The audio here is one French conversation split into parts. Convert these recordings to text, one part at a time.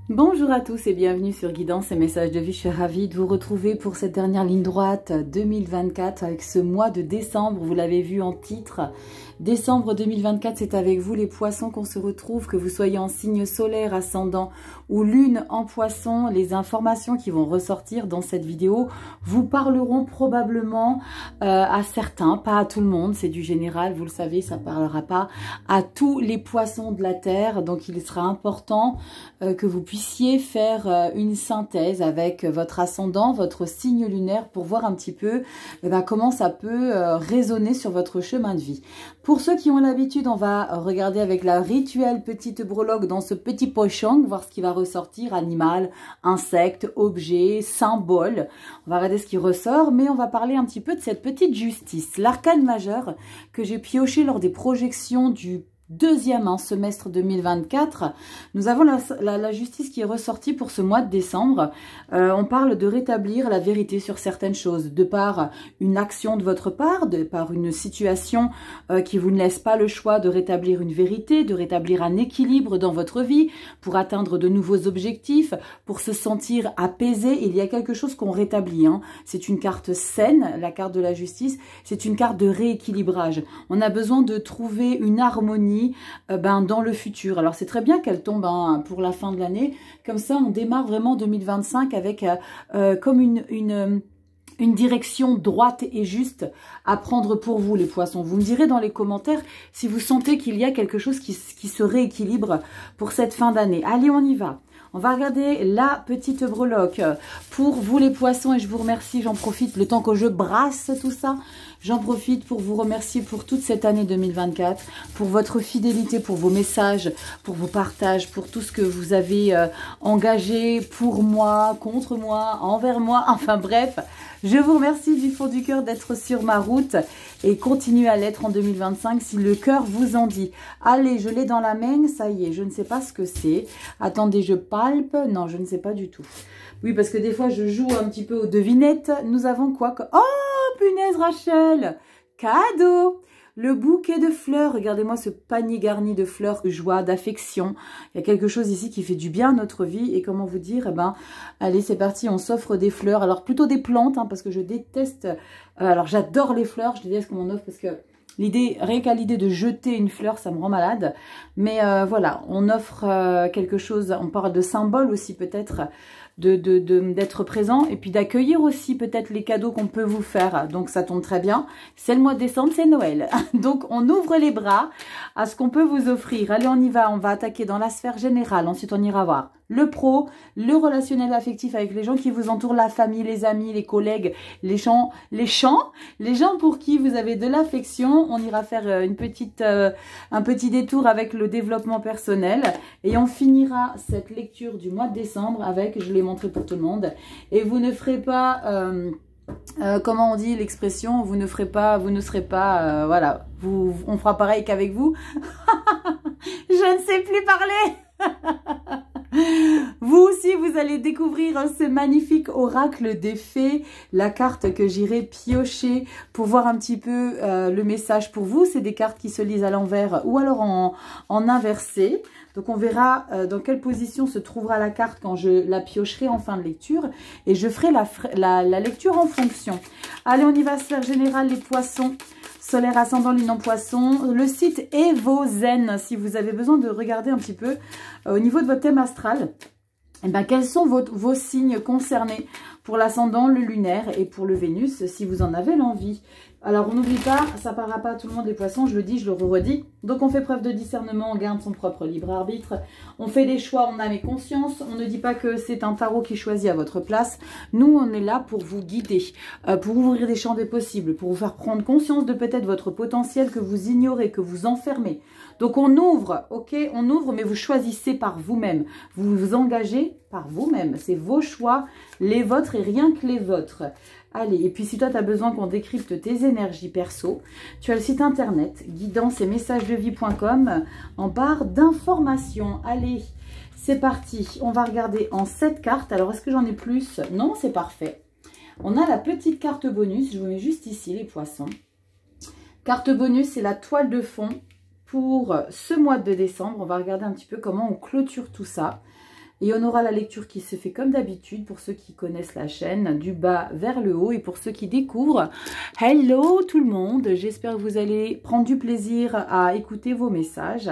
Bonjour à tous et bienvenue sur Guidance et Messages de Vie. Je suis ravie de vous retrouver pour cette dernière ligne droite 2024 avec ce mois de décembre. Vous l'avez vu en titre. Décembre 2024, c'est avec vous les poissons qu'on se retrouve, que vous soyez en signe solaire, ascendant ou lune en poisson. Les informations qui vont ressortir dans cette vidéo vous parleront probablement à certains, pas à tout le monde. C'est du général, vous le savez, ça ne parlera pas à tous les poissons de la Terre. Donc il sera important que vous puissiez faire une synthèse avec votre ascendant, votre signe lunaire pour voir un petit peu comment ça peut résonner sur votre chemin de vie. Pour ceux qui ont l'habitude, on va regarder avec la rituelle petite breloque dans ce petit pochon, voir ce qui va ressortir, animal, insecte, objet, symbole. On va regarder ce qui ressort, mais on va parler un petit peu de cette petite justice. L'arcane majeur que j'ai pioché lors des projections du deuxième semestre 2024, nous avons la justice qui est ressortie pour ce mois de décembre. On parle de rétablir la vérité sur certaines choses, de par une action de votre part, de par une situation qui vous ne laisse pas le choix de rétablir une vérité, de rétablir un équilibre dans votre vie, pour atteindre de nouveaux objectifs, pour se sentir apaisé. Il y a quelque chose qu'on rétablit. C'est une carte saine, la carte de la justice, c'est une carte de rééquilibrage. On a besoin de trouver une harmonie dans le futur. Alors c'est très bien qu'elle tombe pour la fin de l'année, comme ça on démarre vraiment 2025 avec comme une direction droite et juste à prendre pour vous les poissons. Vous me direz dans les commentaires si vous sentez qu'il y a quelque chose qui se rééquilibre pour cette fin d'année. Allez, on y va. On va regarder la petite breloque pour vous les poissons et je vous remercie, j'en profite le temps que je brasse tout ça. J'en profite pour vous remercier pour toute cette année 2024, pour votre fidélité, pour vos messages, pour vos partages, pour tout ce que vous avez engagé pour moi, contre moi, envers moi, enfin bref. Je vous remercie du fond du cœur d'être sur ma route et continuez à l'être en 2025 si le cœur vous en dit. Allez, je l'ai dans la main, ça y est, je ne sais pas ce que c'est. Attendez, je palpe. Non, je ne sais pas du tout. Oui, parce que des fois, je joue un petit peu aux devinettes. Nous avons quoi que... Oh, punaise, Rachel! Cadeau! Le bouquet de fleurs, regardez-moi ce panier garni de fleurs, de joie, d'affection. Il y a quelque chose ici qui fait du bien à notre vie. Et comment vous dire, allez, c'est parti, on s'offre des fleurs. Alors, plutôt des plantes, parce que je déteste... alors, j'adore les fleurs, je déteste qu'on m'en offre parce que... rien qu'à l'idée de jeter une fleur, ça me rend malade. Mais voilà, on offre quelque chose, on parle de symbole aussi peut-être, d'être présent et puis d'accueillir aussi peut-être les cadeaux qu'on peut vous faire. Donc ça tombe très bien. C'est le mois de décembre, c'est Noël. Donc on ouvre les bras à ce qu'on peut vous offrir. Allez, on y va. On va attaquer dans la sphère générale. Ensuite, on ira voir le pro, le relationnel affectif avec les gens qui vous entourent, la famille, les amis, les collègues, les gens pour qui vous avez de l'affection. On ira faire un petit détour avec le développement personnel et on finira cette lecture du mois de décembre avec, je l'ai montré pour tout le monde, et vous ne ferez pas... comment on dit l'expression, vous ne serez pas, voilà, on fera pareil qu'avec vous. Je ne sais plus parler. Vous aussi, vous allez découvrir ce magnifique oracle des fées, la carte que j'irai piocher pour voir un petit peu le message pour vous. C'est des cartes qui se lisent à l'envers ou alors en inversé. Donc on verra dans quelle position se trouvera la carte quand je la piocherai en fin de lecture. Et je ferai la lecture en fonction. Allez, on y va, sphère générale, les poissons. Solaire, ascendant, lune en poisson. Le site Evozen, si vous avez besoin de regarder un petit peu au niveau de votre thème astral. Quels sont vos signes concernés pour l'ascendant, le lunaire et pour le Vénus, si vous en avez l'envie. Alors, on n'oublie pas, ça ne parlera pas à tout le monde les poissons, je le dis, je le redis. Donc, on fait preuve de discernement, on garde son propre libre arbitre. On fait des choix en âme et conscience. On ne dit pas que c'est un tarot qui choisit à votre place. Nous, on est là pour vous guider, pour ouvrir des champs des possibles, pour vous faire prendre conscience de peut-être votre potentiel que vous ignorez, que vous enfermez. Donc, on ouvre, ok? On ouvre, mais vous choisissez par vous-même. Vous vous engagez par vous-même. C'est vos choix, les vôtres et rien que les vôtres. Allez, et puis si toi tu as besoin qu'on décrypte tes énergies perso, tu as le site internet guidance et messagesdevie.com en barre d'informations. Allez, c'est parti. On va regarder en 7 cartes. Alors, est-ce que j'en ai plus? Non, c'est parfait. On a la petite carte bonus. Je vous mets juste ici les poissons. Carte bonus, c'est la toile de fond pour ce mois de décembre. On va regarder un petit peu comment on clôture tout ça. Et on aura la lecture qui se fait comme d'habitude pour ceux qui connaissent la chaîne, du bas vers le haut. Et pour ceux qui découvrent, hello tout le monde, j'espère que vous allez prendre du plaisir à écouter vos messages.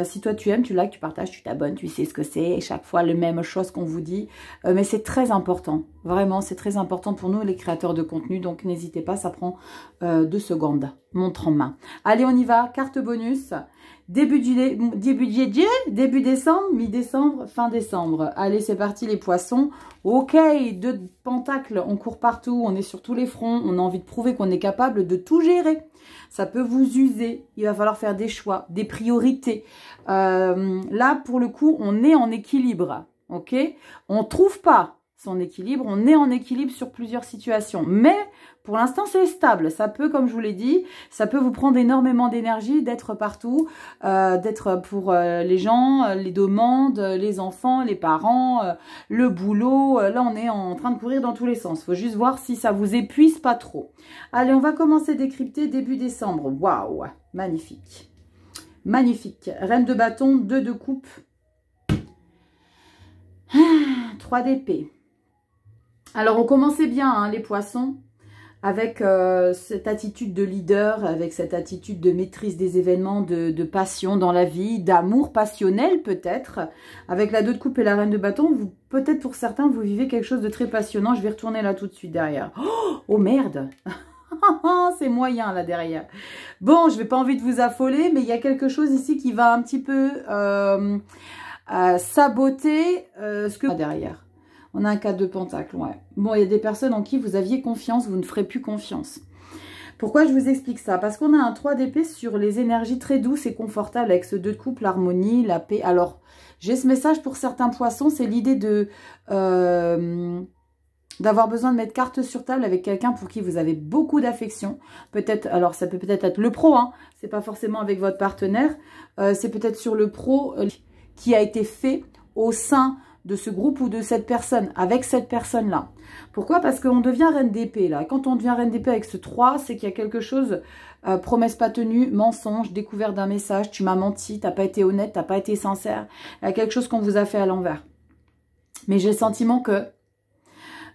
Si toi tu aimes, tu likes, tu partages, tu t'abonnes, tu sais ce que c'est. Chaque fois, la même chose qu'on vous dit. Mais c'est très important. Vraiment, c'est très important pour nous, les créateurs de contenu. Donc, n'hésitez pas, ça prend 2 secondes. Montre en main. Allez, on y va. Carte bonus. Début décembre, mi-décembre, fin décembre. Allez, c'est parti les poissons. Ok, 2 pentacles, on court partout, on est sur tous les fronts. On a envie de prouver qu'on est capable de tout gérer. Ça peut vous user. Il va falloir faire des choix, des priorités. Là, pour le coup, on est en équilibre. Ok, on ne trouve pas son équilibre. On est en équilibre sur plusieurs situations. Mais pour l'instant, c'est stable. Ça peut, comme je vous l'ai dit, ça peut vous prendre énormément d'énergie d'être partout, d'être pour les gens, les demandes, les enfants, les parents, le boulot. Là, on est en train de courir dans tous les sens. Il faut juste voir si ça vous épuise pas trop. Allez, on va commencer à décrypter début décembre. Waouh, magnifique. Magnifique. Reine de bâton, 2 de coupe. 3 d'épée. Alors, on commençait bien, hein, les poissons, avec cette attitude de leader, avec cette attitude de maîtrise des événements, de passion dans la vie, d'amour passionnel peut-être. Avec la 2 de coupe et la reine de bâton, peut-être pour certains, vous vivez quelque chose de très passionnant. Je vais retourner là tout de suite derrière. Oh merde. C'est moyen là derrière. Bon, je n'ai pas envie de vous affoler, mais il y a quelque chose ici qui va un petit peu saboter ce que derrière. On a un 4 de pentacle, ouais. Bon, il y a des personnes en qui vous aviez confiance, vous ne ferez plus confiance. Pourquoi je vous explique ça? Parce qu'on a un 3 d'épée sur les énergies très douces et confortables avec ce 2 de coupe, l'harmonie, la paix. Alors, j'ai ce message pour certains poissons, c'est l'idée de d'avoir besoin de mettre carte sur table avec quelqu'un pour qui vous avez beaucoup d'affection. Peut-être, alors ça peut peut-être être le pro, hein, c'est pas forcément avec votre partenaire, c'est peut-être sur le pro qui a été fait au sein de ce groupe ou de cette personne, avec cette personne-là. Pourquoi? Parce qu'on devient reine d'épée, là. Quand on devient reine d'épée avec ce 3, c'est qu'il y a quelque chose, promesse pas tenue, mensonge, découverte d'un message, tu m'as menti, t'as pas été honnête, t'as pas été sincère. Il y a quelque chose qu'on vous a fait à l'envers. Mais j'ai le sentiment que,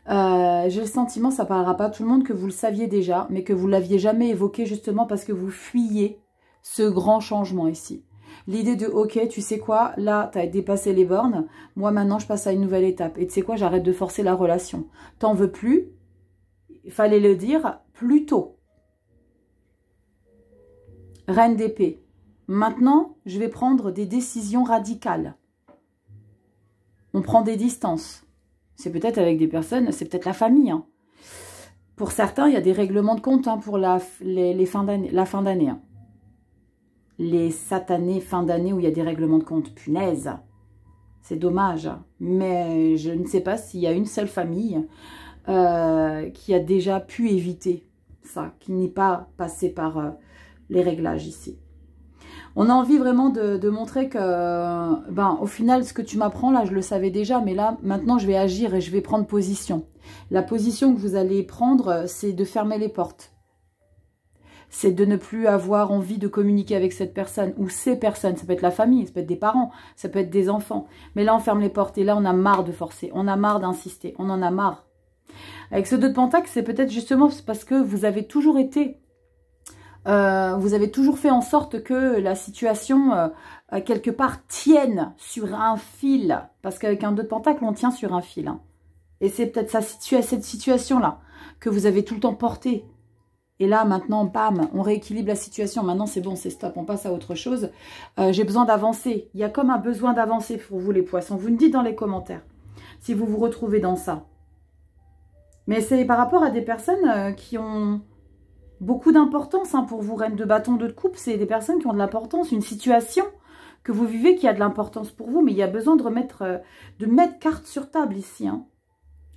ça parlera pas à tout le monde, que vous le saviez déjà, mais que vous l'aviez jamais évoqué justement parce que vous fuyiez ce grand changement ici. L'idée de, ok, tu sais quoi, là, tu as dépassé les bornes. Moi, maintenant, je passe à une nouvelle étape. Et tu sais quoi, j'arrête de forcer la relation. T'en veux plus? Il fallait le dire plus tôt. Reine d'épée. Maintenant, je vais prendre des décisions radicales. On prend des distances. C'est peut-être avec des personnes, c'est peut-être la famille. Hein. Pour certains, il y a des règlements de compte, hein, pour la fin d'année. Hein. Les satanées fin d'année où il y a des règlements de compte. Punaise, c'est dommage. Mais je ne sais pas s'il y a une seule famille qui a déjà pu éviter ça, qui n'est pas passé par les réglages ici. On a envie vraiment de montrer que, au final, ce que tu m'apprends, là, je le savais déjà, mais là, maintenant, je vais agir et je vais prendre position. La position que vous allez prendre, c'est de fermer les portes. C'est de ne plus avoir envie de communiquer avec cette personne ou ces personnes. Ça peut être la famille, ça peut être des parents, ça peut être des enfants. Mais là, on ferme les portes et là, on a marre de forcer. On a marre d'insister. On en a marre. Avec ce 2 de pentacle, c'est peut-être justement parce que vous avez toujours été... vous avez toujours fait en sorte que la situation, quelque part, tienne sur un fil. Parce qu'avec un 2 de pentacle, on tient sur un fil. Hein. Et c'est peut-être cette situation-là que vous avez tout le temps portée. Et là, maintenant, bam, on rééquilibre la situation. Maintenant, c'est bon, c'est stop, on passe à autre chose. J'ai besoin d'avancer. Il y a comme un besoin d'avancer pour vous, les poissons. Vous me dites dans les commentaires si vous vous retrouvez dans ça. Mais c'est par rapport à des personnes qui ont beaucoup d'importance, hein, pour vous, reine de bâton, 2 de coupe. C'est des personnes qui ont de l'importance, une situation que vous vivez qui a de l'importance pour vous. Mais il y a besoin de mettre carte sur table ici. Hein.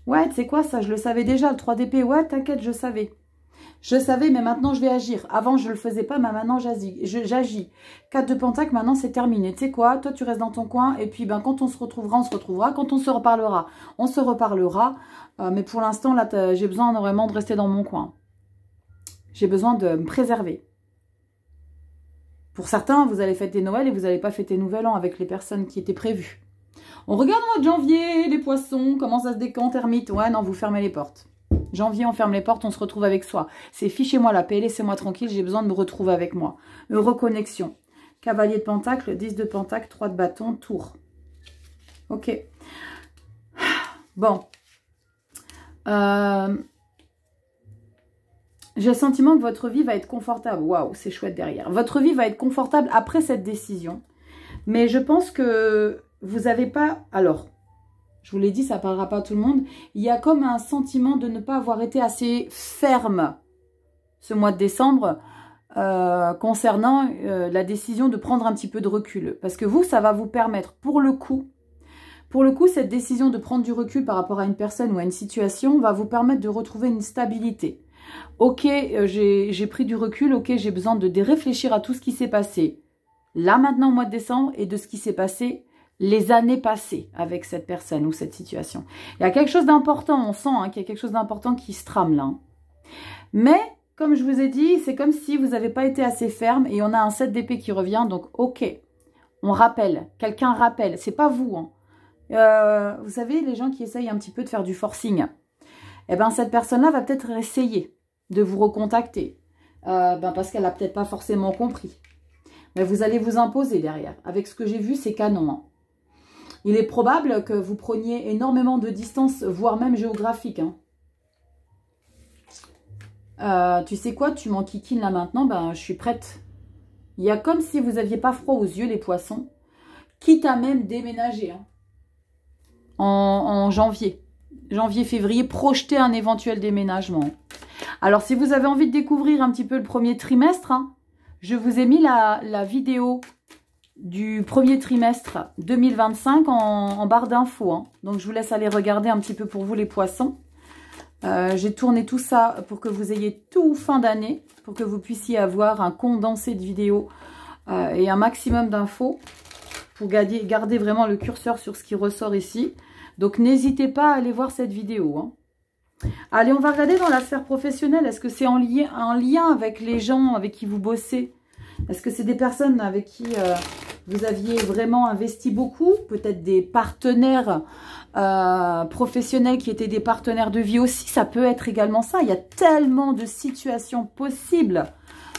Ouais, tu sais quoi, ça, je le savais déjà, le 3 d'épée. Ouais, t'inquiète, je savais. Je savais, mais maintenant, je vais agir. Avant, je ne le faisais pas, mais maintenant, j'agis. 4 de pentacle, maintenant, c'est terminé. Tu sais quoi, toi, tu restes dans ton coin. Et puis, quand on se retrouvera, on se retrouvera. Quand on se reparlera, on se reparlera. Mais pour l'instant, là, j'ai besoin vraiment de rester dans mon coin. J'ai besoin de me préserver. Pour certains, vous allez fêter Noël et vous n'allez pas fêter Nouvel An avec les personnes qui étaient prévues. On regarde le mois de janvier, les poissons, comment ça se décante, ermite. Ouais, non, vous fermez les portes. Janvier, on ferme les portes, on se retrouve avec soi. C'est fichez-moi la paix, laissez-moi tranquille, j'ai besoin de me retrouver avec moi. Reconnexion. Cavalier de Pentacle, 10 de Pentacle, 3 de bâton, tour. Ok. Bon. J'ai le sentiment que votre vie va être confortable. Waouh, c'est chouette derrière. Votre vie va être confortable après cette décision. Mais je pense que vous n'avez pas... Alors, je vous l'ai dit, ça ne parlera pas à tout le monde. Il y a comme un sentiment de ne pas avoir été assez ferme ce mois de décembre concernant la décision de prendre un petit peu de recul. Parce que vous, ça va vous permettre, pour le coup, cette décision de prendre du recul par rapport à une personne ou à une situation va vous permettre de retrouver une stabilité. Ok, j'ai pris du recul, ok, j'ai besoin de réfléchir à tout ce qui s'est passé là maintenant au mois de décembre et de ce qui s'est passé les années passées avec cette personne ou cette situation. Il y a quelque chose d'important, on sent qu'il y a quelque chose d'important qui se trame là. Mais, comme je vous ai dit, c'est comme si vous n'avez pas été assez ferme et on a un 7 d'épée qui revient, donc ok, on rappelle, quelqu'un rappelle, c'est pas vous. Vous savez, les gens qui essayent un petit peu de faire du forcing, eh ben cette personne-là va peut-être essayer de vous recontacter, parce qu'elle n'a peut-être pas forcément compris. Mais vous allez vous imposer derrière. Avec ce que j'ai vu, c'est canon. Il est probable que vous preniez énormément de distance, voire même géographique. Tu sais quoi, tu m'enquiquines là maintenant, je suis prête. Il y a comme si vous n'aviez pas froid aux yeux, les poissons, quitte à même déménager en janvier. Janvier-février, projeter un éventuel déménagement. Alors, si vous avez envie de découvrir un petit peu le premier trimestre, je vous ai mis la vidéo du premier trimestre 2025 en barre d'infos. Donc, je vous laisse aller regarder un petit peu pour vous les poissons. J'ai tourné tout ça pour que vous ayez tout fin d'année, pour que vous puissiez avoir un condensé de vidéos et un maximum d'infos pour garder vraiment le curseur sur ce qui ressort ici. Donc, n'hésitez pas à aller voir cette vidéo. Allez, on va regarder dans la sphère professionnelle. Est-ce que c'est en lien avec les gens avec qui vous bossez? Est-ce que c'est des personnes avec qui vous aviez vraiment investi beaucoup? Peut-être des partenaires professionnels qui étaient des partenaires de vie aussi. Ça peut être également ça. Il y a tellement de situations possibles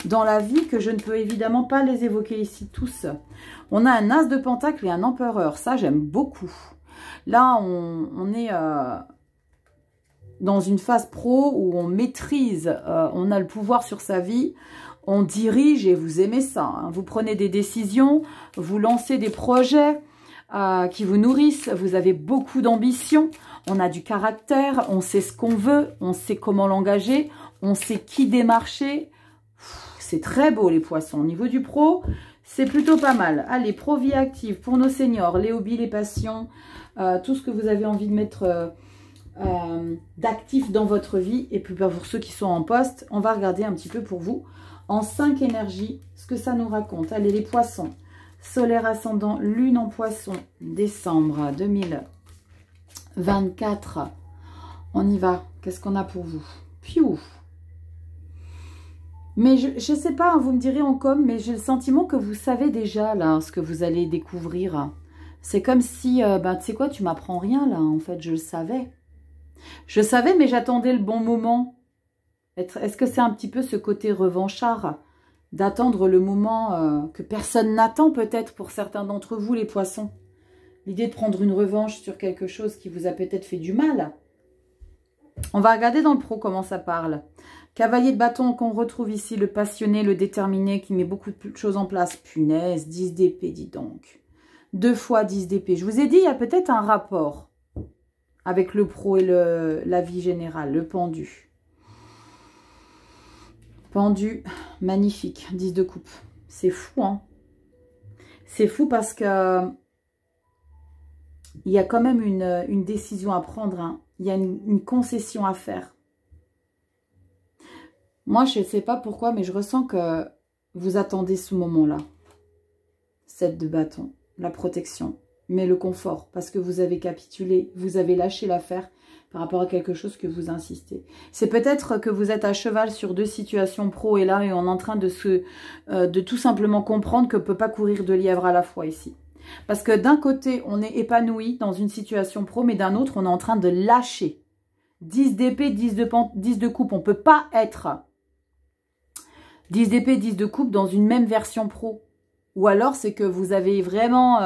dans la vie que je ne peux évidemment pas les évoquer ici tous. On a un as de pentacle et un empereur. Ça, j'aime beaucoup. Là, on est... dans une phase pro où on maîtrise, on a le pouvoir sur sa vie, on dirige et vous aimez ça. Vous prenez des décisions, vous lancez des projets qui vous nourrissent, vous avez beaucoup d'ambition, on a du caractère, on sait ce qu'on veut, on sait comment l'engager, on sait qui démarcher. C'est très beau les poissons. Au niveau du pro, c'est plutôt pas mal. Allez, pro vie active pour nos seniors, les hobbies, les passions, tout ce que vous avez envie de mettre... d'actifs dans votre vie. Et puis pour ceux qui sont en poste, on va regarder un petit peu pour vous en 5 énergies ce que ça nous raconte. Allez, les poissons, solaire ascendant, lune en poisson, décembre 2024. On y va. Qu'est-ce qu'on a pour vous? Piou. Mais je ne sais pas, vous me direz en com, mais j'ai le sentiment que vous savez déjà là ce que vous allez découvrir. C'est comme si, tu sais quoi, tu m'apprends rien là, en fait, je le savais. Je savais, mais j'attendais le bon moment. Est-ce que c'est un petit peu ce côté revanchard d'attendre le moment que personne n'attend peut-être pour certains d'entre vous, les poissons? L'idée de prendre une revanche sur quelque chose qui vous a peut-être fait du mal. On va regarder dans le pro comment ça parle. Cavalier de bâton qu'on retrouve ici, le passionné, le déterminé qui met beaucoup de choses en place. Punaise, 10 d'épée, dis donc. 2 fois 10 d'épée. Je vous ai dit, il y a peut-être un rapport avec le pro et la vie générale, le pendu. Pendu, magnifique, 10 de coupe. C'est fou, C'est fou parce que il y a quand même une décision à prendre. Il y a une concession à faire. Moi, je ne sais pas pourquoi, mais je ressens que vous attendez ce moment-là. 7 de bâton, la protection. Mais le confort, parce que vous avez capitulé, vous avez lâché l'affaire par rapport à quelque chose que vous insistez. C'est peut-être que vous êtes à cheval sur 2 situations pro et là, et on est en train de tout simplement comprendre qu'on ne peut pas courir 2 lièvres à la fois ici. Parce que d'un côté, on est épanoui dans une situation pro, mais d'un autre, on est en train de lâcher. 10 d'épée, 10 de coupe. On ne peut pas être 10 d'épée, 10 de coupe dans une même version pro. Ou alors, c'est que vous avez vraiment...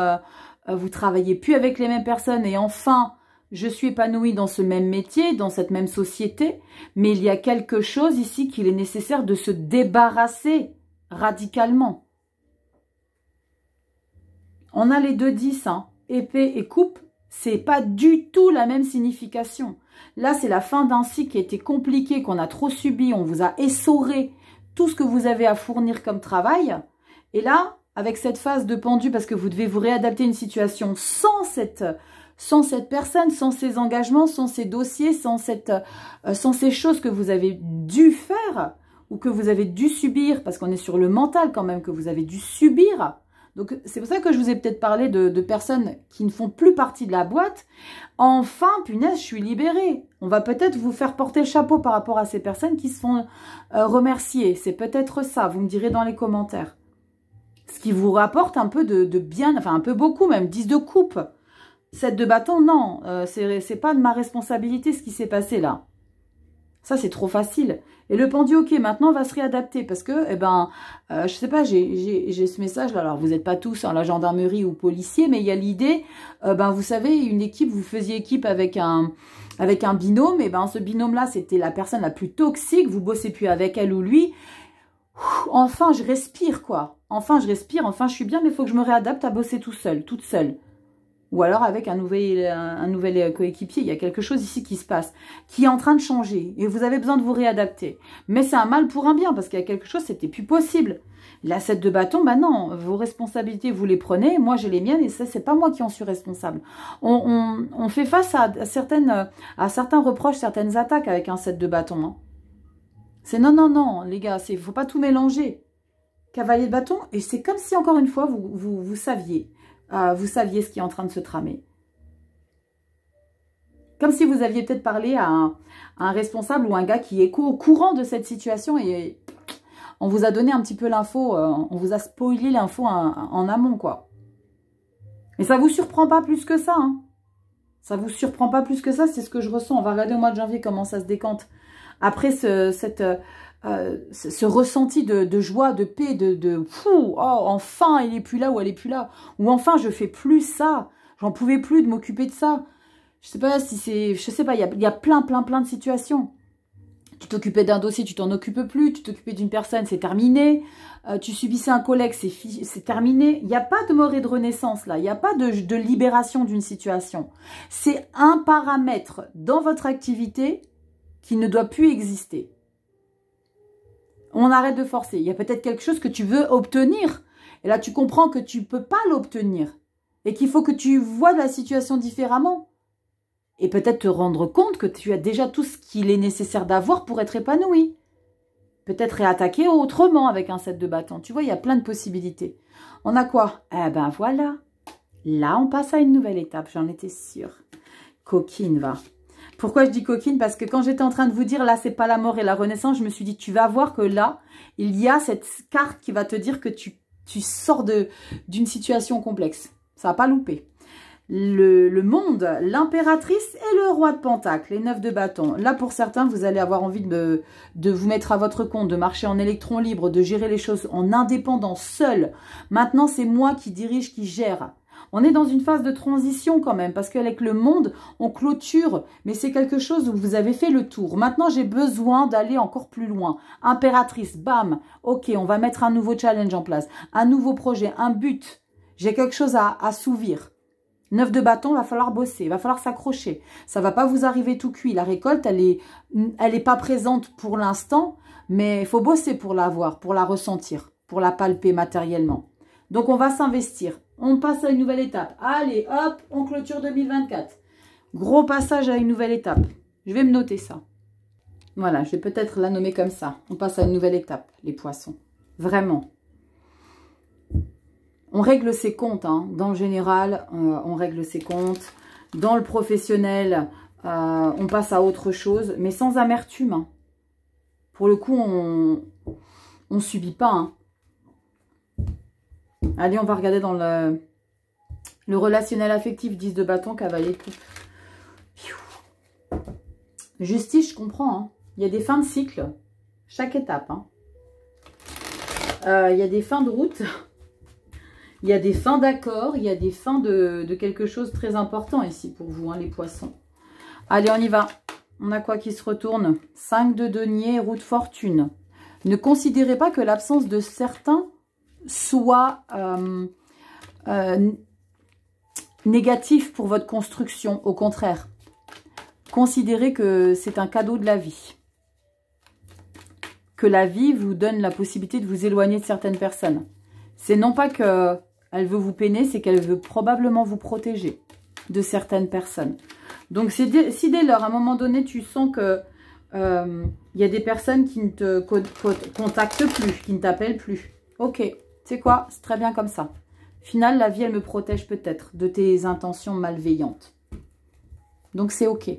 vous travaillez plus avec les mêmes personnes et enfin, je suis épanouie dans ce même métier, dans cette même société. Mais il y a quelque chose ici qu'il est nécessaire de se débarrasser radicalement. On a les deux 10, hein. Épée et coupe, c'est pas du tout la même signification. Là, c'est la fin d'un cycle qui a été compliqué, qu'on a trop subi, on vous a essoré tout ce que vous avez à fournir comme travail. Et là, avec cette phase de pendu, parce que vous devez vous réadapter à une situation sans cette personne, sans ces engagements, sans ces dossiers, sans ces choses que vous avez dû faire ou que vous avez dû subir, parce qu'on est sur le mental quand même, que vous avez dû subir. Donc, c'est pour ça que je vous ai peut-être parlé de personnes qui ne font plus partie de la boîte. Enfin, punaise, je suis libérée. On va peut-être vous faire porter le chapeau par rapport à ces personnes qui se font remercier. C'est peut-être ça, vous me direz dans les commentaires. Ce qui vous rapporte un peu de bien, enfin un peu beaucoup même, 10 de coupe. 7 de bâton, non, c'est pas de ma responsabilité ce qui s'est passé là. Ça, c'est trop facile. Et le pendu, ok, maintenant, on va se réadapter parce que, je sais pas, j'ai ce message-là. Alors, vous n'êtes pas tous la gendarmerie ou policier, mais il y a l'idée, vous savez, une équipe, vous faisiez équipe avec un binôme, et ce binôme-là, c'était la personne la plus toxique, vous bossez plus avec elle ou lui. Enfin, je respire, quoi. Enfin, je respire, enfin, je suis bien, mais il faut que je me réadapte à bosser tout seul, toute seule. Ou alors avec un nouvel coéquipier. Il y a quelque chose ici qui se passe, qui est en train de changer. Et vous avez besoin de vous réadapter. Mais c'est un mal pour un bien, parce qu'il y a quelque chose, c'était plus possible. La 7 de bâton, non, vos responsabilités, vous les prenez. Moi, j'ai les miennes et ça, c'est pas moi qui en suis responsable. On fait face à certains reproches, certaines attaques avec un 7 de bâton. Hein. C'est non, les gars, il ne faut pas tout mélanger. Cavalier de bâton, et c'est comme si, encore une fois, vous saviez. Vous saviez ce qui est en train de se tramer. Comme si vous aviez peut-être parlé à un responsable ou un gars qui est au courant de cette situation et on vous a donné un petit peu l'info, on vous a spoilé l'info en amont, quoi. Mais ça vous surprend pas plus que ça, hein. Ça vous surprend pas plus que ça, c'est ce que je ressens. On va regarder au mois de janvier comment ça se décante. Après ce ressenti de joie, de paix, oh, enfin, il est plus là ou elle est plus là. Ou enfin, je fais plus ça. J'en pouvais plus de m'occuper de ça. Je sais pas si c'est... Je sais pas, il y a plein de situations. Tu t'occupais d'un dossier, tu t'en occupes plus. Tu t'occupais d'une personne, c'est terminé. Tu subissais un collègue, c'est terminé. Il n'y a pas de mort et de renaissance, là. Il n'y a pas de libération d'une situation. C'est un paramètre dans votre activité qui ne doit plus exister. On arrête de forcer. Il y a peut-être quelque chose que tu veux obtenir. Et là, tu comprends que tu ne peux pas l'obtenir. Et qu'il faut que tu vois la situation différemment. Et peut-être te rendre compte que tu as déjà tout ce qu'il est nécessaire d'avoir pour être épanoui. Peut-être réattaquer autrement avec un 7 de bâton. Tu vois, il y a plein de possibilités. On a quoi? Eh ben voilà. Là, on passe à une nouvelle étape. J'en étais sûre. Coquine, va. Pourquoi je dis coquine? Parce que quand j'étais en train de vous dire, là, c'est pas la mort et la renaissance, je me suis dit, tu vas voir que là, il y a cette carte qui va te dire que tu sors d'une situation complexe. Ça va pas louper. Le monde, l'impératrice et le roi de pentacle, les 9 de bâton. Là, pour certains, vous allez avoir envie de vous mettre à votre compte, de marcher en électron libre, de gérer les choses en indépendant, seul. Maintenant, c'est moi qui dirige, qui gère. On est dans une phase de transition quand même, parce qu'avec le monde, on clôture, mais c'est quelque chose où vous avez fait le tour. Maintenant, j'ai besoin d'aller encore plus loin. Impératrice, bam, ok, on va mettre un nouveau challenge en place, un nouveau projet, un but. J'ai quelque chose à assouvir. 9 de bâton, va falloir bosser, il va falloir s'accrocher. Ça va pas vous arriver tout cuit. La récolte, elle est pas présente pour l'instant, mais il faut bosser pour la voir, pour la ressentir, pour la palper matériellement. Donc, on va s'investir. On passe à une nouvelle étape. Allez, hop, on clôture 2024. Gros passage à une nouvelle étape. Je vais me noter ça. Voilà, je vais peut-être la nommer comme ça. On passe à une nouvelle étape, les poissons. Vraiment. On règle ses comptes, hein. Dans le général, on règle ses comptes. Dans le professionnel, on passe à autre chose, mais sans amertume. Hein. Pour le coup, on ne subit pas. Hein. Allez, on va regarder dans Le relationnel affectif, 10 de bâton, cavalier de coupe. Justice, je comprends. Hein. Il y a des fins de cycle. Chaque étape. Hein. Il y a des fins de route. Il y a des fins d'accord. Il y a des fins de quelque chose de très important ici pour vous, hein, les poissons. Allez, on y va. On a quoi qui se retourne? 5 de denier, roue de fortune. Ne considérez pas que l'absence de certains soit négatif pour votre construction. Au contraire, considérez que c'est un cadeau de la vie. Que la vie vous donne la possibilité de vous éloigner de certaines personnes. C'est non pas qu'elle veut vous peiner, c'est qu'elle veut probablement vous protéger de certaines personnes. Donc, si dès lors, à un moment donné, tu sens que y a des personnes qui ne te contactent plus, qui ne t'appellent plus. Ok, c'est quoi? C'est très bien comme ça. Final, la vie, elle me protège peut-être de tes intentions malveillantes. Donc, c'est ok.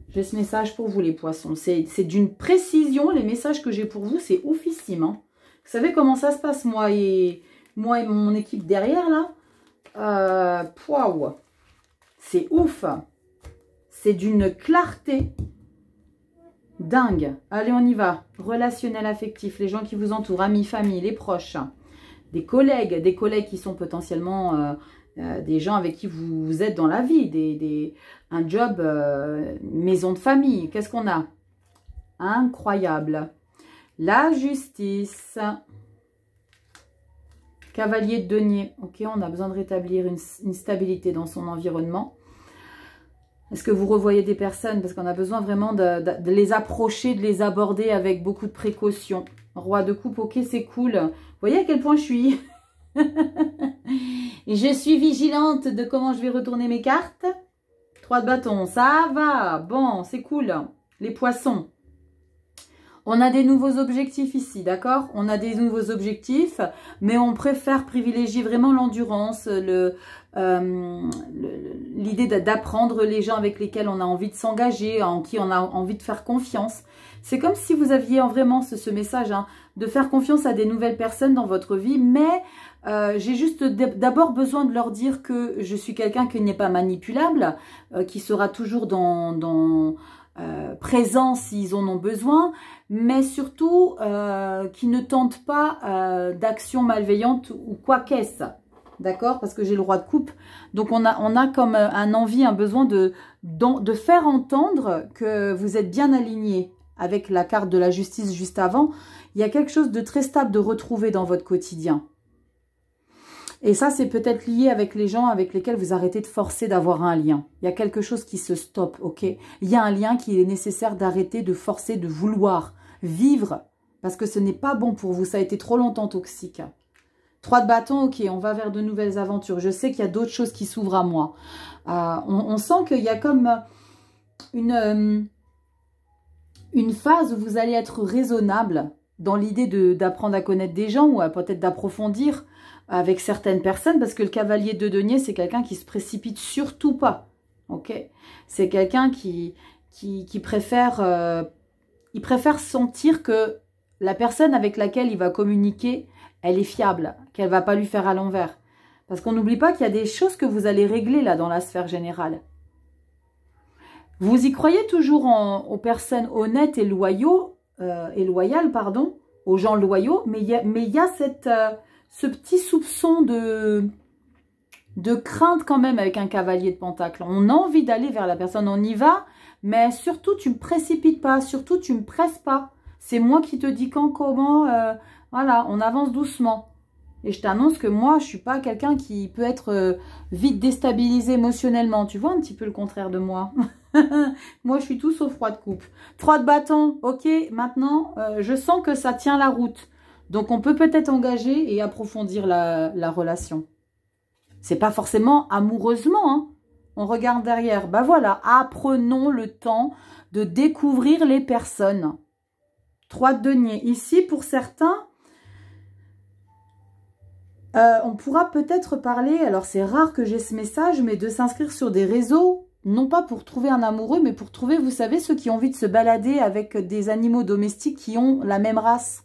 J'ai ce message pour vous, les poissons. C'est d'une précision. Les messages que j'ai pour vous, c'est oufissime. Hein. Vous savez comment ça se passe, moi et mon équipe derrière, là? Waouh! C'est ouf! C'est d'une clarté dingue. Allez, on y va. Relationnel affectif, les gens qui vous entourent, amis, famille, les proches, des collègues qui sont potentiellement des gens avec qui vous êtes dans la vie, un job, maison de famille. Qu'est-ce qu'on a? Incroyable. La justice. Cavalier de denier. Ok, on a besoin de rétablir une stabilité dans son environnement. Est-ce que vous revoyez des personnes? Parce qu'on a besoin vraiment de les approcher, de les aborder avec beaucoup de précaution. Roi de coupe, ok, c'est cool. Vous voyez à quel point je suis je suis vigilante de comment je vais retourner mes cartes. 3 de bâton, ça va. Bon, c'est cool. Les poissons. On a des nouveaux objectifs ici, d'accord? On a des nouveaux objectifs, mais on préfère privilégier vraiment l'endurance, l'idée d'apprendre les gens avec lesquels on a envie de s'engager, en qui on a envie de faire confiance. C'est comme si vous aviez vraiment ce message, hein, de faire confiance à des nouvelles personnes dans votre vie, mais j'ai juste d'abord besoin de leur dire que je suis quelqu'un qui n'est pas manipulable, qui sera toujours présent s'ils en ont besoin, mais surtout qui ne tentent pas d'action malveillante ou quoi qu'est-ce. D'accord? Parce que j'ai le roi de coupe. Donc, on a comme un envie, un besoin de faire entendre que vous êtes bien aligné avec la carte de la justice juste avant. Il y a quelque chose de très stable de retrouver dans votre quotidien. Et ça, c'est peut-être lié avec les gens avec lesquels vous arrêtez de forcer d'avoir un lien. Il y a quelque chose qui se stoppe, ok? Il y a un lien qu'il est nécessaire d'arrêter de forcer, de vouloir vivre, parce que ce n'est pas bon pour vous. Ça a été trop longtemps toxique. 3 de bâton, ok, on va vers de nouvelles aventures. Je sais qu'il y a d'autres choses qui s'ouvrent à moi. On sent qu'il y a comme une phase où vous allez être raisonnable dans l'idée d'apprendre à connaître des gens ou peut-être d'approfondir avec certaines personnes, parce que le cavalier de denier, c'est quelqu'un qui se précipite surtout pas. Ok, c'est quelqu'un qui préfère, il préfère sentir que la personne avec laquelle il va communiquer, elle est fiable, qu'elle va pas lui faire à l'envers. Parce qu'on n'oublie pas qu'il y a des choses que vous allez régler là dans la sphère générale. Vous y croyez toujours aux personnes honnêtes et loyaux, loyales, pardon, aux gens loyaux, mais il y a ce petit soupçon de crainte quand même avec un cavalier de pentacle. On a envie d'aller vers la personne, on y va, mais surtout tu ne me précipites pas, surtout tu ne me presses pas. C'est moi qui te dis quand, comment, voilà, on avance doucement. Et je t'annonce que moi, je ne suis pas quelqu'un qui peut être vite déstabilisé émotionnellement. Tu vois un petit peu le contraire de moi. Moi, je suis tout sauf roi de coupe. 3 de bâton, ok, maintenant, je sens que ça tient la route. Donc, on peut peut-être engager et approfondir la relation. C'est pas forcément amoureusement, hein. On regarde derrière. Ben voilà, apprenons le temps de découvrir les personnes. 3 de denier. Ici, pour certains, on pourra peut-être parler, alors c'est rare que j'ai ce message, mais de s'inscrire sur des réseaux, non pas pour trouver un amoureux, mais pour trouver, vous savez, ceux qui ont envie de se balader avec des animaux domestiques qui ont la même race.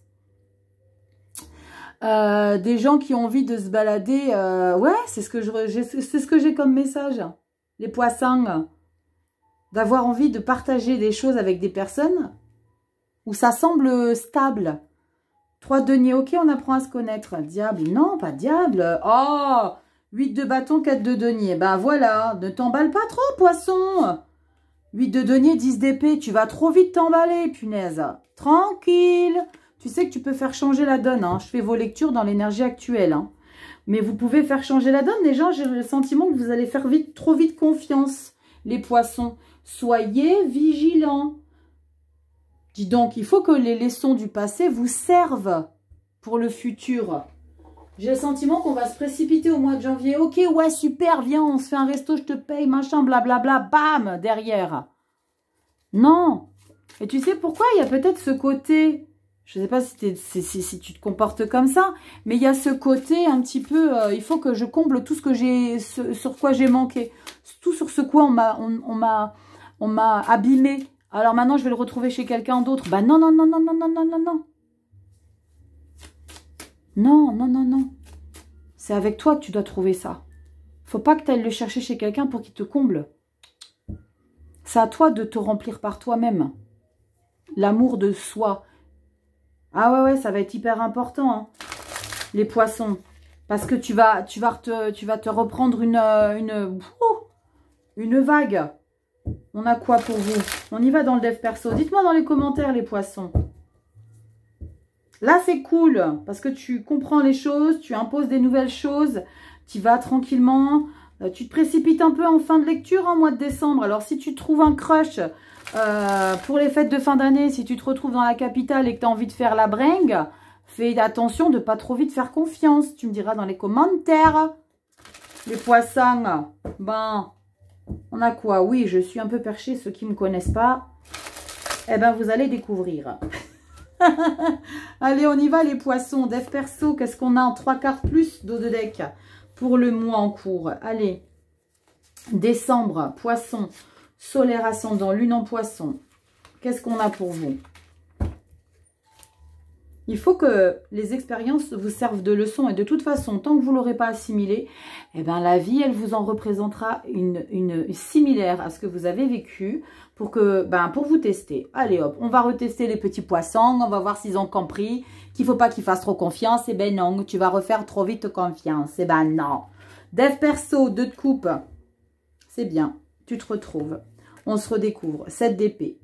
Des gens qui ont envie de se balader. Ouais, c'est ce que j'ai comme message. Les poissons. D'avoir envie de partager des choses avec des personnes où ça semble stable. 3 deniers, ok, on apprend à se connaître. Diable, non, pas diable. Oh, 8 de bâton, 4 de denier. Ben voilà, ne t'emballe pas trop, poisson. 8 de denier, 10 d'épée. Tu vas trop vite t'emballer, punaise. Tranquille. Tu sais que tu peux faire changer la donne. Hein. Je fais vos lectures dans l'énergie actuelle. Hein. Mais vous pouvez faire changer la donne. Les gens, j'ai le sentiment que vous allez faire trop vite confiance, les poissons. Soyez vigilants. Dis donc, il faut que les leçons du passé vous servent pour le futur. J'ai le sentiment qu'on va se précipiter au mois de janvier. Ok, ouais, super, viens, on se fait un resto, je te paye, machin, blablabla, bam, derrière. Non. Et tu sais pourquoi? Il y a peut-être ce côté, je ne sais pas si tu te comportes comme ça, mais il y a ce côté un petit peu, il faut que je comble tout ce que j'ai, sur quoi j'ai manqué. Tout sur ce quoi on m'a abîmé. Alors maintenant, je vais le retrouver chez quelqu'un d'autre. Bah non, non, non, non, non, non, non, non, non. Non, non, non, non. C'est avec toi que tu dois trouver ça. Faut pas que tu ailles le chercher chez quelqu'un pour qu'il te comble. C'est à toi de te remplir par toi-même. L'amour de soi. Ah ouais, ouais, ça va être hyper important, hein, les poissons. Parce que tu vas te reprendre une vague. On a quoi pour vous? On y va dans le dev perso. Dites-moi dans les commentaires, les poissons. Là, c'est cool. Parce que tu comprends les choses. Tu imposes des nouvelles choses. Tu vas tranquillement. Tu te précipites un peu en fin de lecture en mois de décembre. Alors, si tu trouves un crush pour les fêtes de fin d'année, si tu te retrouves dans la capitale et que tu as envie de faire la bringue, fais attention de ne pas trop vite faire confiance. Tu me diras dans les commentaires. Les poissons. Ben... On a quoi? Oui, je suis un peu perchée. Ceux qui ne me connaissent pas, eh ben, vous allez découvrir. Allez, on y va, les poissons. Dev perso, qu'est-ce qu'on a en 3 cartes plus d'eau de deck pour le mois en cours? Allez, décembre, poisson, solaire ascendant, lune en poisson. Qu'est-ce qu'on a pour vous? Il faut que les expériences vous servent de leçon. Et de toute façon, tant que vous ne l'aurez pas assimilé, eh ben, la vie, elle vous en représentera une similaire à ce que vous avez vécu pour vous tester. Allez hop, on va retester les petits poissons. On va voir s'ils ont compris qu'il ne faut pas qu'ils fassent trop confiance. Eh ben non, tu vas refaire trop vite confiance. Eh ben non. Dev perso, 2 de coupe. C'est bien, tu te retrouves. On se redécouvre. 7 d'épée.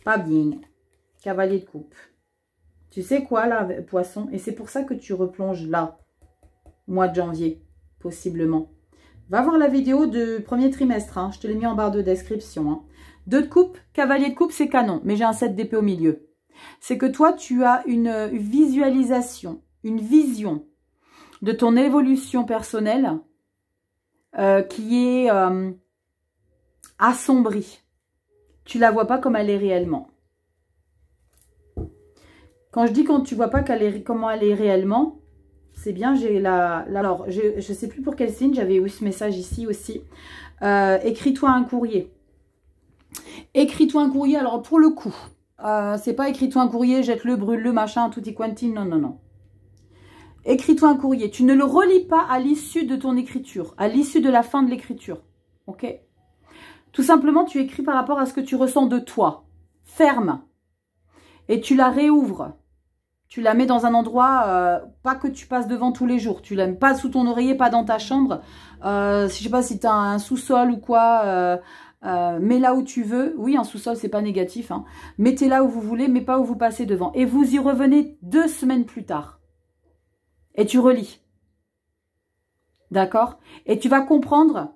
Pas bien. Cavalier de coupe. Tu sais quoi là, poisson? Et c'est pour ça que tu replonges là, mois de janvier, possiblement. Va voir la vidéo du premier trimestre. Hein. Je te l'ai mis en barre de description. Hein. 2 de coupe, cavalier de coupe, c'est canon. Mais j'ai un 7 d'épée au milieu. C'est que toi, tu as une visualisation, une vision de ton évolution personnelle qui est assombrie. Tu la vois pas comme elle est réellement. Quand je dis quand tu vois pas comment elle est réellement, c'est bien, alors, je ne sais plus pour quel signe, j'avais eu ce message ici aussi. Écris-toi un courrier. Écris-toi un courrier, alors pour le coup, c'est pas écris-toi un courrier, jette-le, brûle-le, machin, tutti quanti, non, non, non. Écris-toi un courrier. Tu ne le relis pas à l'issue de ton écriture, à l'issue de la fin de l'écriture. Ok? Tout simplement, tu écris par rapport à ce que tu ressens de toi. Ferme. Et tu la réouvres. Tu la mets dans un endroit, pas que tu passes devant tous les jours. Tu la mets pas sous ton oreiller, pas dans ta chambre. Je sais pas si tu as un sous-sol ou quoi. Mets là où tu veux. Oui, un sous-sol, c'est pas négatif. Hein. Mettez là où vous voulez, mais pas où vous passez devant. Et vous y revenez 2 semaines plus tard. Et tu relis. D'accord? Et tu vas comprendre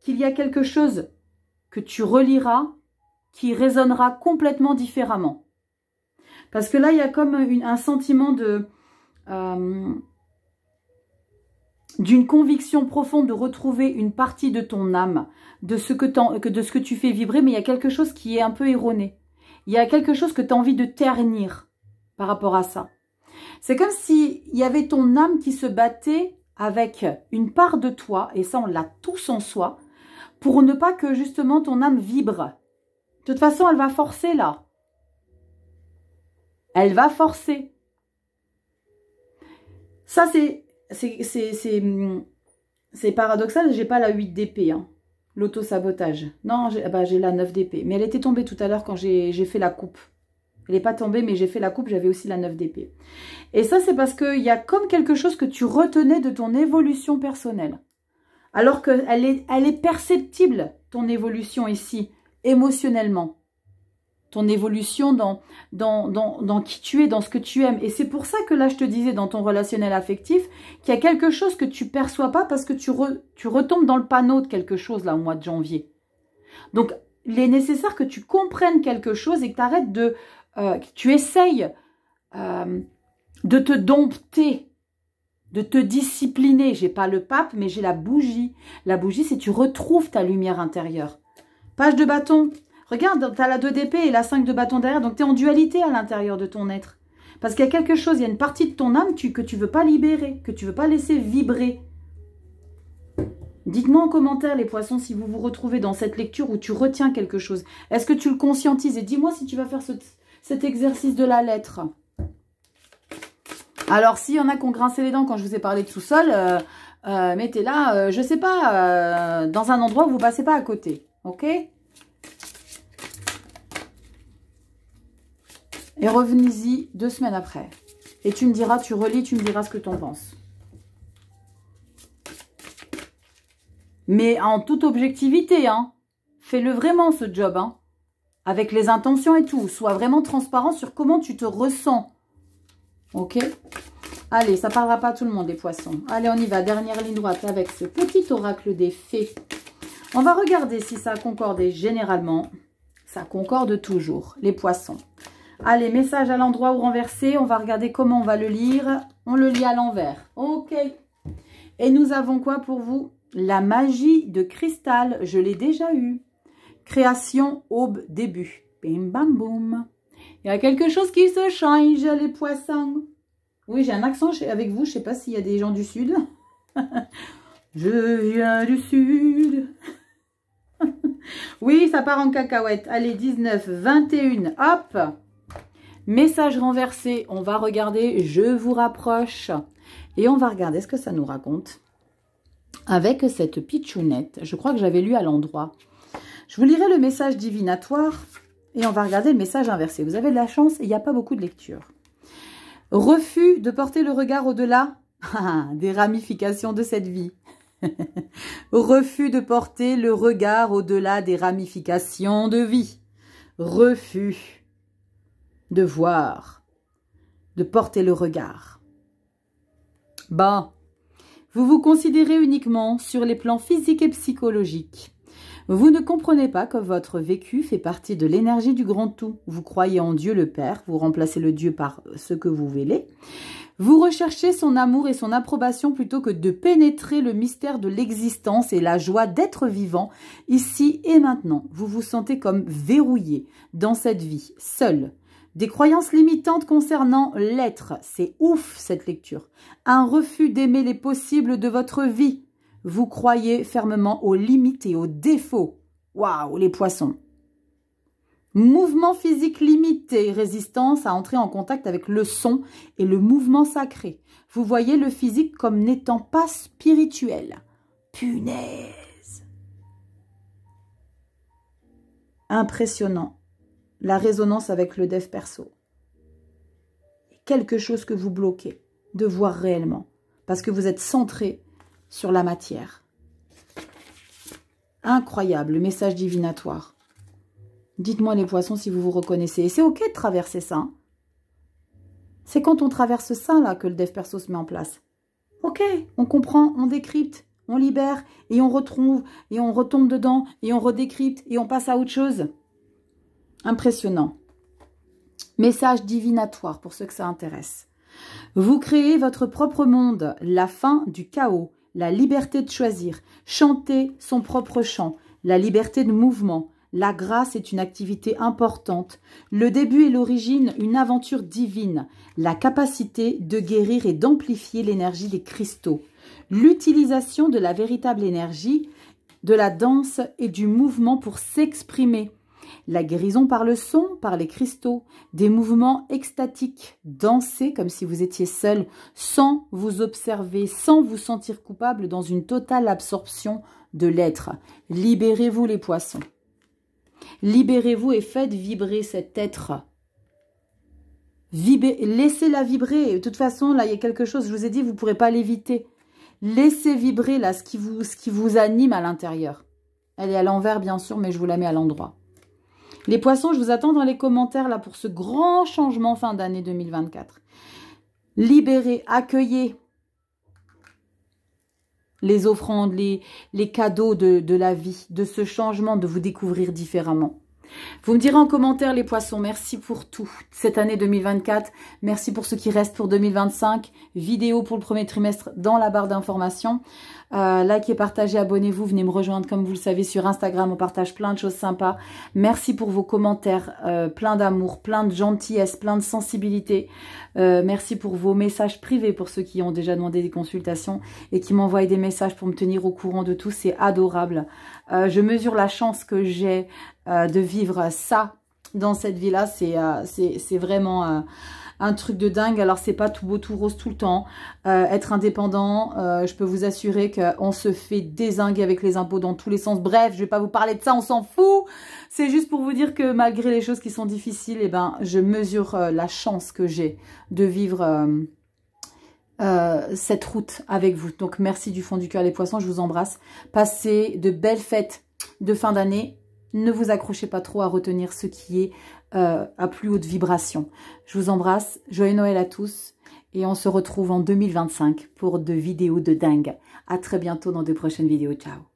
qu'il y a quelque chose que tu reliras qui résonnera complètement différemment. Parce que là, il y a comme un sentiment d'une conviction profonde de retrouver une partie de ton âme, de ce que tu fais vibrer, mais il y a quelque chose qui est un peu erroné. Il y a quelque chose que tu as envie de ternir par rapport à ça. C'est comme s'il y avait ton âme qui se battait avec une part de toi, et ça on l'a tous en soi, pour ne pas que justement ton âme vibre. De toute façon, elle va forcer là. Elle va forcer. Ça, c'est paradoxal, j'ai pas la 8 d'épée, hein. L'auto-sabotage. Non, j'ai la 9 d'épée. Mais elle était tombée tout à l'heure quand j'ai fait la coupe. Elle n'est pas tombée, mais j'ai fait la coupe, j'avais aussi la 9 d'épée. Et ça, c'est parce qu'il y a comme quelque chose que tu retenais de ton évolution personnelle. Alors qu'elle est perceptible, ton évolution ici, émotionnellement. Ton évolution dans qui tu es, dans ce que tu aimes. Et c'est pour ça que là, je te disais, dans ton relationnel affectif, qu'il y a quelque chose que tu ne perçois pas parce que tu retombes dans le panneau de quelque chose, là, au mois de janvier. Donc, il est nécessaire que tu comprennes quelque chose et que tu arrêtes que tu essayes de te dompter, de te discipliner. J'ai pas le pape, mais j'ai la bougie. La bougie, c'est tu retrouves ta lumière intérieure. Page de bâton. Regarde, tu as la 2 d'épée et la 5 de bâton derrière. Donc, tu es en dualité à l'intérieur de ton être. Parce qu'il y a quelque chose, il y a une partie de ton âme que tu ne veux pas libérer, que tu ne veux pas laisser vibrer. Dites-moi en commentaire, les poissons, si vous vous retrouvez dans cette lecture où tu retiens quelque chose. Est-ce que tu le conscientises? Et dis-moi si tu vas faire cet exercice de la lettre. Alors, s'il y en a qui ont grincé les dents quand je vous ai parlé de sous-sol, mettez là, je ne sais pas, dans un endroit où vous ne passez pas à côté. Ok? Et revenez-y 2 semaines après. Et tu me diras, tu relis, tu me diras ce que tu en penses. Mais en toute objectivité, hein. Fais-le vraiment ce job, hein. Avec les intentions et tout. Sois vraiment transparent sur comment tu te ressens. Ok? Allez, ça ne parlera pas à tout le monde, les poissons. Allez, on y va. Dernière ligne droite avec ce petit oracle des fées. On va regarder si ça a concordé généralement. Ça concorde toujours, les poissons. Allez, message à l'endroit ou renversé. On va regarder comment on va le lire. On le lit à l'envers. Ok. Et nous avons quoi pour vous? La magie de cristal. Je l'ai déjà eu. Création, aube, début. Bim, bam, boum. Il y a quelque chose qui se change, les poissons. Oui, j'ai un accent avec vous. Je ne sais pas s'il y a des gens du sud. Je viens du sud. Oui, ça part en cacahuète. Allez, 19, 21. Hop. Message renversé, on va regarder, je vous rapproche. Et on va regarder ce que ça nous raconte. Avec cette pitchounette, je crois que j'avais lu à l'endroit. Je vous lirai le message divinatoire et on va regarder le message inversé. Vous avez de la chance, il n'y a pas beaucoup de lecture. Refus de porter le regard au-delà des ramifications de cette vie. Refus de porter le regard au-delà des ramifications de vie. Refus de voir, de porter le regard. Bon, vous vous considérez uniquement sur les plans physiques et psychologiques. Vous ne comprenez pas que votre vécu fait partie de l'énergie du grand tout. Vous croyez en Dieu le Père, vous remplacez le Dieu par ce que vous voulez. Vous recherchez son amour et son approbation plutôt que de pénétrer le mystère de l'existence et la joie d'être vivant ici et maintenant. Vous vous sentez comme verrouillé dans cette vie, seul. Des croyances limitantes concernant l'être. C'est ouf cette lecture. Un refus d'aimer les possibles de votre vie. Vous croyez fermement aux limites et aux défauts. Waouh, les poissons. Mouvement physique limité, résistance à entrer en contact avec le son et le mouvement sacré. Vous voyez le physique comme n'étant pas spirituel. Punaise. Impressionnant. La résonance avec le dev perso. Quelque chose que vous bloquez de voir réellement. Parce que vous êtes centré sur la matière. Incroyable, le message divinatoire. Dites-moi les poissons si vous vous reconnaissez. Et c'est ok de traverser ça. Hein. C'est quand on traverse ça là que le dev perso se met en place. Ok, on comprend, on décrypte, on libère et on retrouve et on retombe dedans et on redécrypte et on passe à autre chose. Impressionnant. Message divinatoire pour ceux que ça intéresse. Vous créez votre propre monde, la fin du chaos, la liberté de choisir, chanter son propre chant, la liberté de mouvement. La grâce est une activité importante. Le début et l'origine, une aventure divine. La capacité de guérir et d'amplifier l'énergie des cristaux. L'utilisation de la véritable énergie, de la danse et du mouvement pour s'exprimer. La guérison par le son, par les cristaux, des mouvements extatiques, danser comme si vous étiez seul, sans vous observer, sans vous sentir coupable, dans une totale absorption de l'être. Libérez-vous les poissons. Libérez-vous et faites vibrer cet être. Laissez-la vibrer. De toute façon, là, il y a quelque chose, je vous ai dit, vous ne pourrez pas l'éviter. Laissez vibrer là ce qui vous anime à l'intérieur. Elle est à l'envers, bien sûr, mais je vous la mets à l'endroit. Les poissons, je vous attends dans les commentaires là pour ce grand changement fin d'année 2024. Libérez, accueillez les offrandes, les cadeaux de la vie, de ce changement, de vous découvrir différemment. Vous me direz en commentaire les poissons, merci pour tout cette année 2024, merci pour ce qui reste pour 2025, vidéo pour le premier trimestre dans la barre d'informations, likez, partagez, abonnez-vous, venez me rejoindre comme vous le savez sur Instagram, on partage plein de choses sympas, merci pour vos commentaires, plein d'amour, plein de gentillesse, plein de sensibilité, merci pour vos messages privés pour ceux qui ont déjà demandé des consultations et qui m'envoient des messages pour me tenir au courant de tout, c'est adorable, je mesure la chance que j'ai de vivre ça dans cette vie-là, c'est vraiment un truc de dingue. Alors, c'est pas tout beau, tout rose tout le temps. Être indépendant, je peux vous assurer qu'on se fait dézinguer avec les impôts dans tous les sens. Bref, je vais pas vous parler de ça, on s'en fout. C'est juste pour vous dire que malgré les choses qui sont difficiles, eh ben, je mesure la chance que j'ai de vivre cette route avec vous. Donc, merci du fond du cœur les poissons, je vous embrasse. Passez de belles fêtes de fin d'année. Ne vous accrochez pas trop à retenir ce qui est à plus haute vibration. Je vous embrasse, joyeux Noël à tous et on se retrouve en 2025 pour de vidéos de dingue. À très bientôt dans de prochaines vidéos. Ciao.